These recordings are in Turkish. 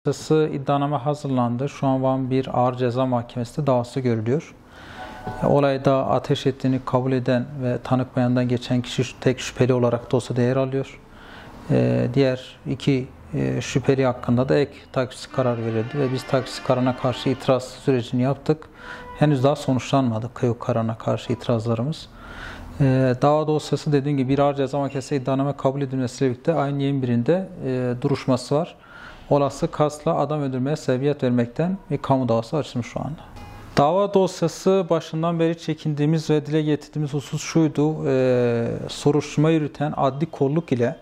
Dosyası iddianame hazırlandı. Şu an Van 1 Ağır Ceza Mahkemesi'nde davası görülüyor. Olayda ateş ettiğini kabul eden ve tanık beyanından geçen kişi tek şüpheli olarak dosyada yer alıyor. Diğer iki şüpheli hakkında da ek takipsizlik kararı verildi ve biz takipsizlik kararına karşı itiraz sürecini yaptık. Henüz daha sonuçlanmadı kıyık kararına karşı itirazlarımız. Dava dosyası dediğim gibi bir Ağır Ceza Mahkemesi iddianame kabul edilmesiyle birlikte ayın 21'inde duruşması var. Olası kasla adam öldürmeye sebebiyet vermekten bir kamu davası açılmış şu anda. Dava dosyası başından beri çekindiğimiz ve dile getirdiğimiz husus şuydu. Soruşturma yürüten adli kolluk ile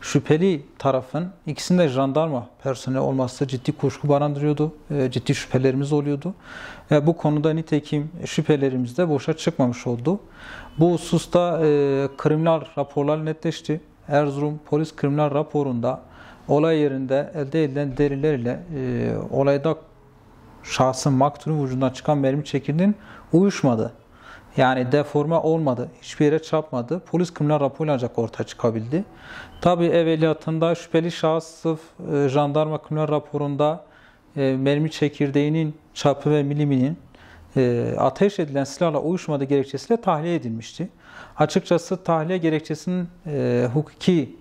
şüpheli tarafın ikisinde jandarma personeli olması ciddi kuşku barındırıyordu. Ciddi şüphelerimiz oluyordu. Bu konuda nitekim şüphelerimiz de boşa çıkmamış oldu. Bu hususta kriminal raporlar netleşti. Erzurum Polis Kriminal Raporu'nda olay yerinde elde edilen delillerle olayda şahsın maktulün vücudundan çıkan mermi çekirdeğinin uyuşmadı. Yani deforme olmadı. Hiçbir yere çarpmadı. Polis kriminal raporuyla ancak ortaya çıkabildi. Tabi evveliyatında şüpheli şahıs sırf jandarma kriminal raporunda mermi çekirdeğinin çapı ve miliminin ateş edilen silahla uyuşmadığı gerekçesiyle tahliye edilmişti. Açıkçası tahliye gerekçesinin hukuki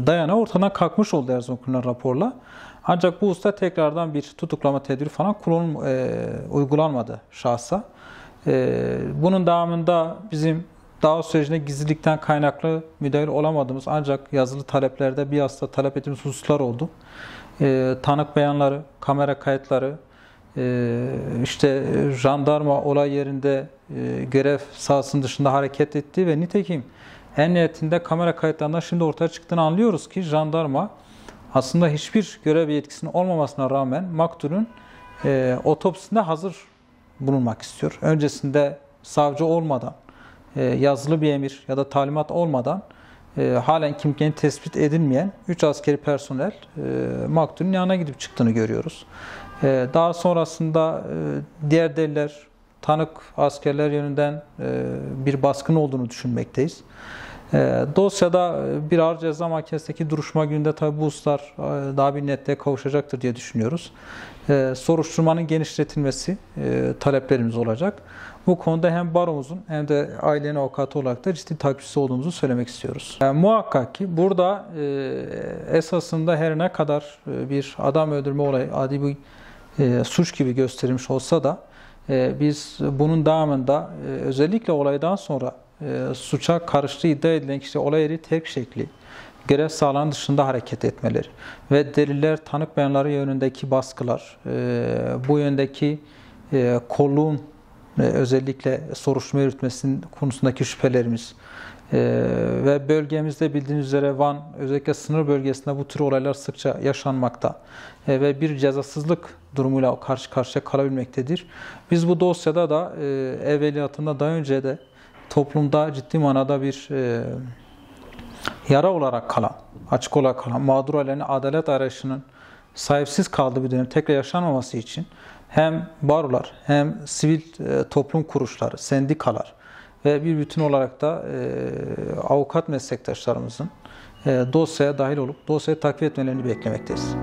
dayanağı ortadan kalkmış oldu Erzurum kriminal raporla. Ancak bu hususta tekrardan bir tutuklama tedbiri falan uygulanmadı şahsa. Bunun devamında bizim dava sürecine gizlilikten kaynaklı müdahil olamadığımız ancak yazılı taleplerde bir hasta talep ettiğimiz hususlar oldu. Tanık beyanları, kamera kayıtları, işte jandarma olay yerinde görev sahasının dışında hareket etti ve nitekim en nihayetinde kamera kayıtlarından şimdi ortaya çıktığını anlıyoruz ki jandarma aslında hiçbir görev yetkisinin olmamasına rağmen maktulün otopsisinde hazır bulunmak istiyor. Öncesinde savcı olmadan, yazılı bir emir ya da talimat olmadan halen kimliğini tespit edilmeyen 3 askeri personel maktulün yanına gidip çıktığını görüyoruz. Daha sonrasında diğer deliller, tanık askerler yönünden bir baskın olduğunu düşünmekteyiz. Dosyada bir Ağır Ceza Mahkemesi'ndeki duruşma gününde tabi bu hususlar daha bir netliğe kavuşacaktır diye düşünüyoruz. Soruşturmanın genişletilmesi taleplerimiz olacak. Bu konuda hem baromuzun hem de ailenin avukatı olarak da ciddi takipçisi olduğumuzu söylemek istiyoruz. Muhakkak ki burada esasında her ne kadar bir adam öldürme olayı adi bir suç gibi gösterilmiş olsa da biz bunun devamında özellikle olaydan sonra suça karıştığı iddia edilen kişi olay yeri terk şekli, görev sahalarının dışında hareket etmeleri ve deliller, tanık beyanları yönündeki baskılar, bu yöndeki kolluğun özellikle soruşturma yürütmesinin konusundaki şüphelerimiz ve bölgemizde bildiğiniz üzere Van özellikle sınır bölgesinde bu tür olaylar sıkça yaşanmakta ve bir cezasızlık durumuyla karşı karşıya kalabilmektedir. Biz bu dosyada da evveliyatında daha önce de toplumda ciddi manada bir yara olarak kalan, açık olarak kalan mağdur ailenin adalet arayışının sahipsiz kaldığı bir dönem tekrar yaşanmaması için hem barolar hem sivil toplum kuruluşları, sendikalar ve bir bütün olarak da avukat meslektaşlarımızın dosyaya dahil olup dosyayı takip etmelerini beklemekteyiz.